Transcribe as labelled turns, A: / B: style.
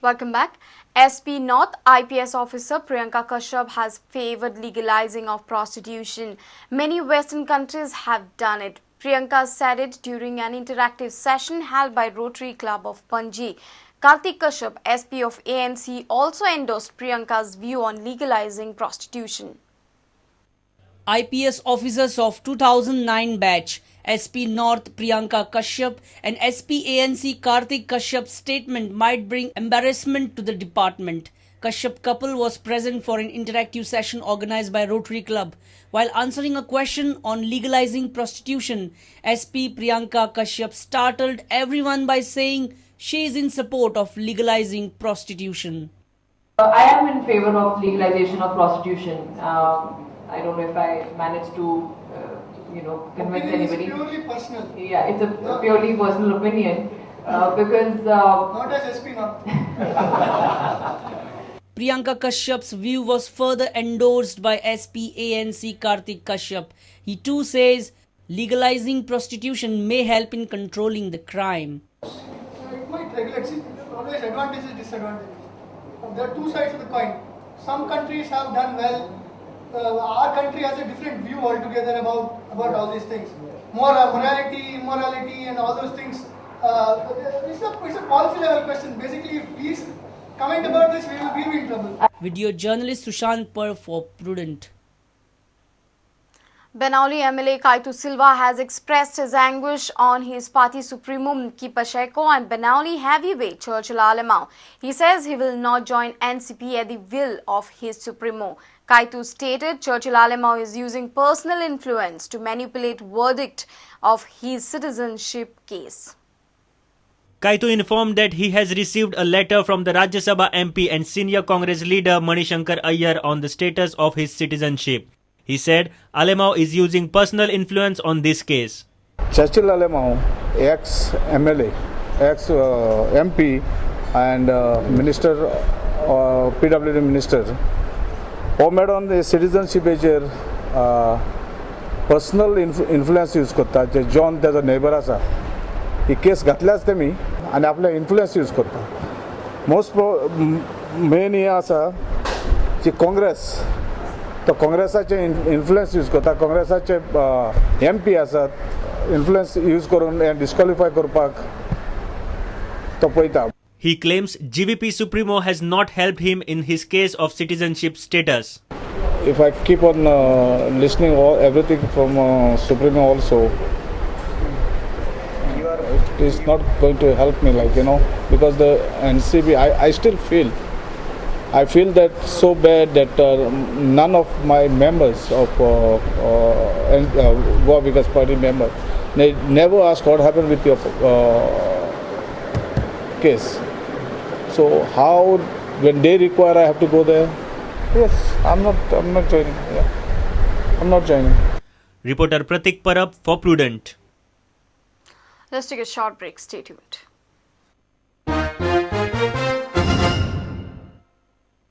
A: Welcome back. SP North IPS officer Priyanka Kashyap has favoured legalizing of prostitution. Many Western countries have done it. Priyanka said it during an interactive session held by Rotary Club of Panji. Kartik Kashyap, SP of ANC, also endorsed Priyanka's view on legalizing prostitution.
B: IPS officers of 2009 batch SP North Priyanka Kashyap and SP ANC Kartik Kashyap's statement might bring embarrassment to the department. Kashyap couple was present for an interactive session organized by Rotary Club. While answering a question on legalizing prostitution, SP Priyanka Kashyap startled everyone by saying she is in support of legalizing prostitution.
C: I am in favor of legalization of prostitution. I don't know if I managed to, convince anybody.
D: It's purely personal.
C: Yeah, it's a purely personal opinion because.
D: Not as SP, not.
B: Priyanka Kashyap's view was further endorsed by SP ANC Kartik Kashyap. He too says legalizing prostitution may help in controlling the crime.
D: It might regulate. See, always advantages, disadvantages. There are two sides of the coin. Some countries have done well. Our country has a different view altogether about all these things. More morality, immorality, and all those things. It's a policy level question. Basically, if we comment about this, we will be in trouble.
B: Video journalist Sushant Par for Prudent.
A: Banauli MLA Kaitu Silva has expressed his anguish on his party supremo Mki Pacheco and Banauli heavyweight Churchill Alemão. He says he will not join NCP at the will of his supremo. Kaitu stated Churchill Alemão is using personal influence to manipulate verdict of his citizenship case.
E: Kaitu informed that he has received a letter from the Rajya Sabha MP and senior Congress leader Manishankar Iyer on the status of his citizenship. He said Alemão is using personal influence on this case.
F: Churchill Alemão, ex-MLA, ex-MP and Minister, PWD Minister, made on the citizenship age personal influence use करता जे John त्याचा neighbour आसा ही case घातल्याच ते मी आणि आपले influence use करता most main हे आसा जी काँग्रेस तो काँग्रेसाचे influence use करता काँग्रेसाचे MP आसात इन्फ्लुएन्स यूज करून डिस्क्वॉलिफाय करपाक तो पळयता.
E: He claims GVP Supremo has not helped him in his case of citizenship status.
F: If I keep on listening everything from Supremo also, it is not going to help me, because the NCB, I still feel that so bad that none of my members of Goa Vikas Party member, they never ask what happened with your case. So how, when they require, I have to go there? Yes, I'm not joining. Yeah. I'm not joining.
E: Reporter Pratik Parab for Prudent.
A: Let's take a short break. Stay tuned.